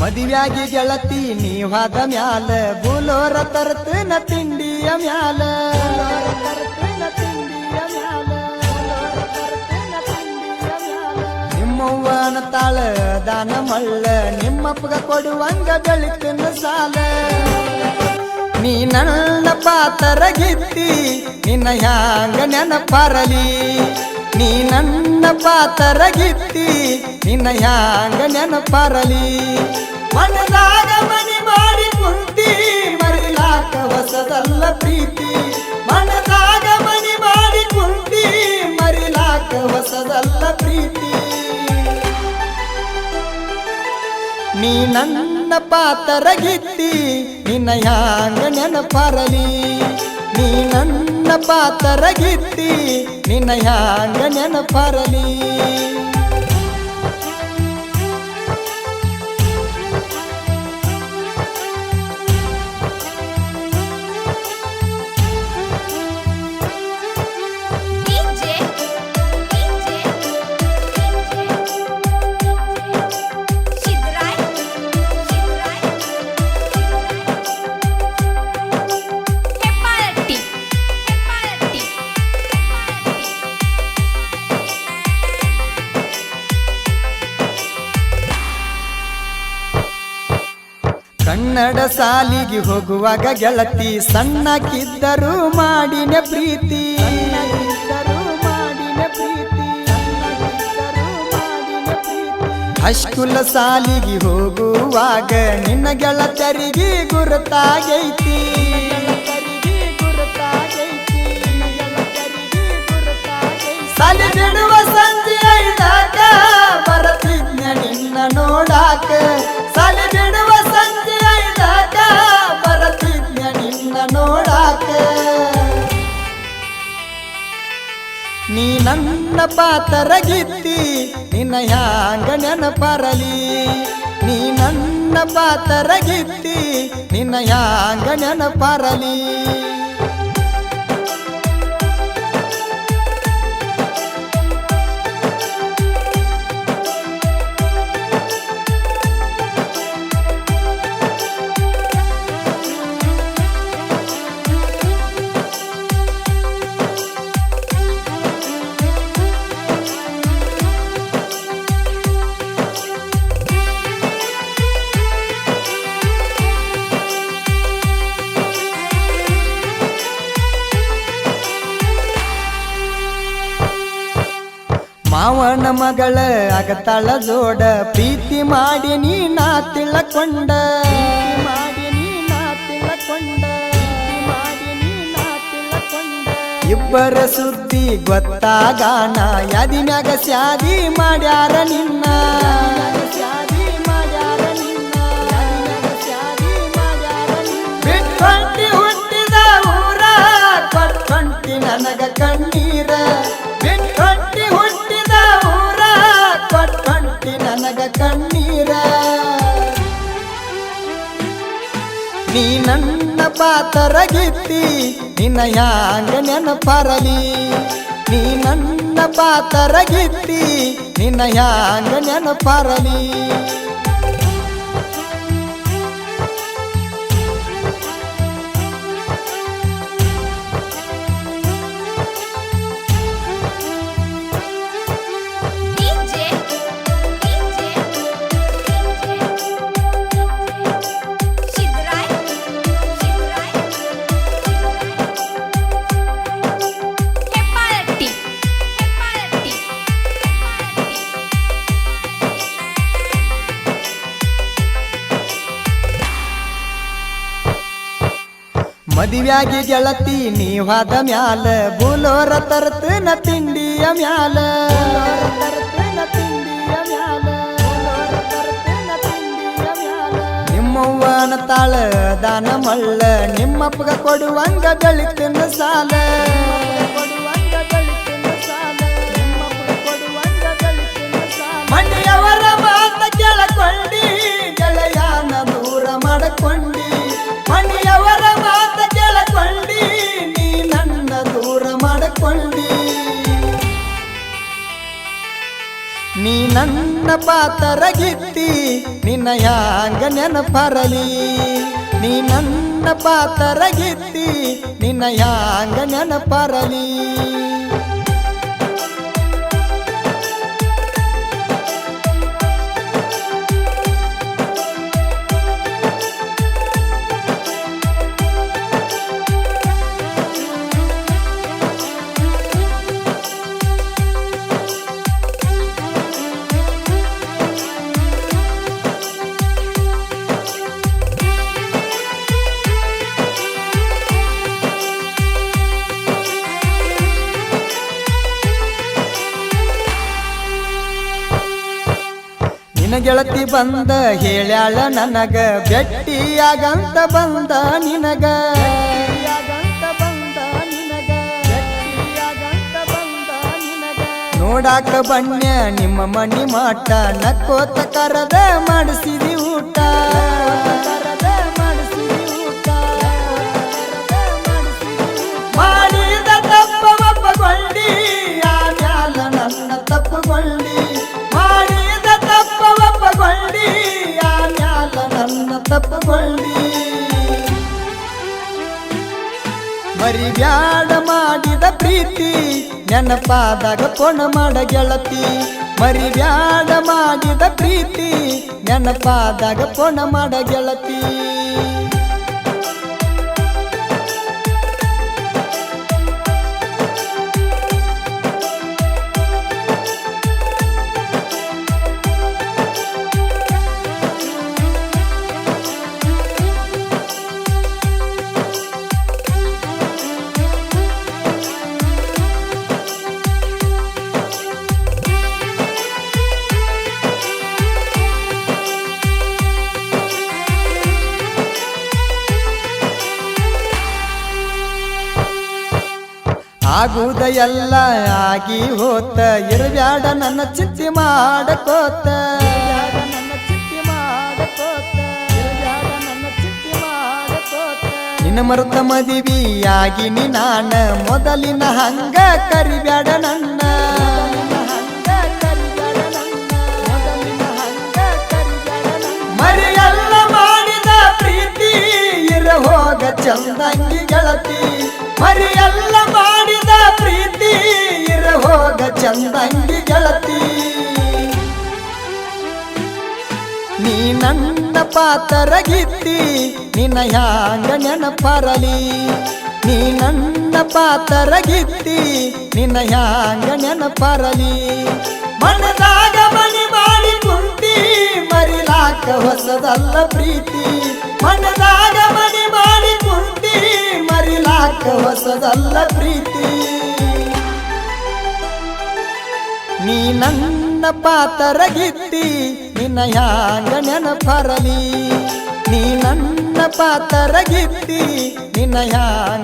ಮದುವ್ಯಾಗಿ ಗೆಳತಿ ನೀವಾದ ಮ್ಯಾಲ ಬುಲೋರ ತರ್ತನ ತಿಂಡಿಯ ಮ್ಯಾಲ ನಿಮ್ಮವ್ವನ ತಾಳ ದಾನ ಮಳ್ಳ ನಿಮ್ಮಪ್ಪಗ ಕೊಡುವಂಗ ಬೆಳಿತನ ಸಾಲ ನೀ ನನ್ನ ಪಾತರಗಿತ್ತಿ ನಿನ್ನ ಹ್ಯಾಂಗ ನೆನಪಾರಲಿ ನೀ ನನ್ನ ಪಾತರಗಿತ್ತಿ ನಿನ್ನ ಹ್ಯಾಂಗ ನೆನಪಾರಲಿ ಮನದಾಗ ಮನಿ ಮಾಡಿ ಕುಂತಿ ಮರಿಲಾಕ ಹೊಸದಲ್ಲ ಪ್ರೀತಿ ಮನದಾಗ ಮನಿ ಮಾಡಿ ಕುಂತಿ ಮರಿಲಾಕ ಹೊಸದಲ್ಲ ಪ್ರೀತಿ ನೀ ನನ್ನ ಪಾತರಗಿತ್ತಿ ನಿನ್ನ ಹ್ಯಾಂಗ ನೆನಪಾರಲಿ ನೀ ನನ್ನ ಪಾತರಗಿತ್ತಿ ನಿನ್ನ ಹ್ಯಾಂಗ ನೆನಪಾರಲಿ ಕನ್ನಡ ಸಾಲಿಗೆ ಹೋಗುವಾಗ ಗೆಳತಿ ಸಣ್ಣಕ್ಕಿದ್ದರೂ ಮಾಡಿನ ಪ್ರೀತಿ ಹೈಸ್ಕೂಲ್ ಸಾಲಿಗೆ ಹೋಗುವಾಗ ನಿನ್ನ ಗೆಳತರಿಗೆ ಗುರುತಾಗೈತಿ ಸಾಲಿ ಬಿಡುವ ಸಂಜೆ ಐದಾಗ ಬರತಿದ್ನ ನಿನ್ನ ನೋಡಾಕ ಸಾಲಿ ಬಿಡುವ ಸಂಜೆ ಐದಾಗ ಬರತಿದ್ನ ನಿನ್ನ ನೋಡಾಕ ನೀ ನನ್ನ ಪಾತರಗಿತ್ತಿ ನಿನ್ನ ಹ್ಯಾಂಗ ನೆನಪಾರಲಿ ನೀ ನನ್ನ ಪಾತರಗಿತ್ತಿ ನಿನ್ನ ಹ್ಯಾಂಗ ನೆನಪಾರಲಿ ಮಾವನ ಮಗಳ ಆಗತಾಳ ಜೋಡ ಪ್ರೀತಿ ಮಾಡಿ ನೀ ನಾ ತಿಳಕೊಂಡ ಇಬ್ಬರ ಸುದ್ದಿ ಗೊತ್ತಾಗಾನ ಯಾದಿ ಮ್ಯಾಗ ಸ್ಯಾದಿ ಮಾಡ್ಯಾರ ನಿನ್ನ ಬಿಟ್ಕೊಂಟಿ ಹುಟ್ಟಿದ ಊರ ಕೊಟ್ಕೊಂಟಿ ನನಗ ಕಣ್ಣೀರ ಬಿಟ್ಕೊಂಟಿ ಹುಟ್ಟಿದ ಊರ ಕೊಟ್ಕೊಂಟಿ ನನಗ ಕಣ್ಣೀರ ನೀ ನನ್ನ ಪಾತರಗಿತ್ತಿ ನಿನ್ನ ಹ್ಯಾಂಗ ನೆನಪಾರಲಿ ನೀ ನನ್ನ ಪಾತರಗಿತ್ತಿ ನಿನ್ನ ಹ್ಯಾಂಗ ನೆನಪಾರಲಿ ಮದುವ್ಯಾಗಿ ಗೆಳತಿ ನೀವಾದ ಮ್ಯಾಲ ಬುಲೋರ ತರ್ತನ ತಿಂಡಿಯ ಮ್ಯಾಲ ನಿಮ್ಮವ್ವನ ತಾಳ ದಾನ ಮಳ್ಳ ನಿಮ್ಮಪ್ಪಗ ಕೊಡುವಂಗ ಬೆಳಿತನ ಸಾಲ ಮನೆಯವರ ಮಾತ ಕೇಳಕೊಂಡಿ ಗೆಳೆಯನ ದೂರ ಮಾಡಕೊಂಡಿ ಮನೆಯವರ ಮಾತ ಕೇಳಕೊಂಡಿ ನೀ ನನ್ನ ದೂರ ಮಾಡಕೊಂಡಿ ನೀ ನನ್ನ ಪಾತರಗಿತ್ತಿ ನಿನ್ನ ಹ್ಯಾಂಗ ನೆನಪರಲಿ ನೀ ನನ್ನ ಪಾತರಗಿತ್ತಿ ನಿನ್ನ ಹ್ಯಾಂಗ ನೆನಪರಲಿ ನಿನ್ನ ಗೆಳತಿ ಬಂದ ಹೇಳ್ಯಾಳ ನನಗ ಭೆಟ್ಟಿಯಾಗಂತ ಬಂದ ನಿನಗ ನೋಡಾಕ ಬಣ್ಣ ನಿಮ್ಮ ಮಣ್ಣಿ ಮಾಟ ನಕ್ಕೋತ ಕರದ ಮಾಡಿಸಿದಿ ಊಟ ಮಾಡಿದ ತಪ್ಪ ಒಪ್ಪಗೊಂಡಿ ಆಮ್ಯಾಲ ನನ್ನ ತಪ್ಪುಗೊಂಡಿ ಮಾಡಿದ ತಪ್ಪ ಒಪ್ಪಗೊಂಡಿ ಆಮ್ಯಾಲ ನನ್ನ ತಪ್ಪುಗೊಂಡಿ ಮರಿಬ್ಯಾಡ ಮಾಡಿದ ಪ್ರೀತಿ ನೆನಪಾದಾಗ ಪೊಣ ಮಾಡ ಗೆಳತಿ ಮರಿಬ್ಯಾಡ ಮಾಡಿದ ಪ್ರೀತಿ ನೆನಪಾದಾಗ ಪೊಣ ಮಾಡ ಗೆಳತಿ ಆಗುದ ಎಲ್ಲ ಆಗಿ ಹೋತ ಇರಬ್ಯಾಡ ನನ್ನ ಚಿಂತೆ ಮಾಡಕೋತ ನಿನ್ನ ಮರುತ ಮದುವೆಯಾಗಿ ನಾನ ಮೊದಲಿನ ಹಂಗ ಕರಿಬ್ಯಾಡ ನನ್ನ ಮರಿಯಲ್ಲ ಮಾಡಿದ ಪ್ರೀತಿ ಇರ ಹೋಗ ಚಂದಂಗಿ ಗೆಳತಿ ಮರಿಯಲ್ಲ ಮಾಡಿದ ಪ್ರೀತಿ ಇರ ಹೋಗ ಚಂದಂಗಿ ಗೆಳತಿ ನೀ ನನ್ನ ಪಾತರಗಿತ್ತಿ ನಿನ್ನ ಹ್ಯಾಂಗ ನೆನಪರಲಿ ನೀ ನನ್ನ ಪಾತರಗಿತ್ತಿ ನಿನ್ನ ಹ್ಯಾಂಗ ನೆನಪರಲಿ ಮನದಾಗ ಮನಿ ಮಾಡಿ ಕುಂತಿ ಮರಿಲಾಕ ಹೊಸದಲ್ಲ ಪ್ರೀತಿ ಮನದಾಗ ಮನಿ ಮಾಡಿ ಕುಂತಿ ಮರಿಲಾಕ ಹೊಸದಲ್ಲ ಪ್ರೀತಿ ನೀ ನನ್ನ ಪಾತರಗಿತ್ತಿ ನಿನ್ನ ಹ್ಯಾಂಗ ನೆನಪರಲಿ ನೀ ನನ್ನ ಪಾತರಗಿತ್ತಿ ನಿನ್ನ ಹ್ಯಾಂಗ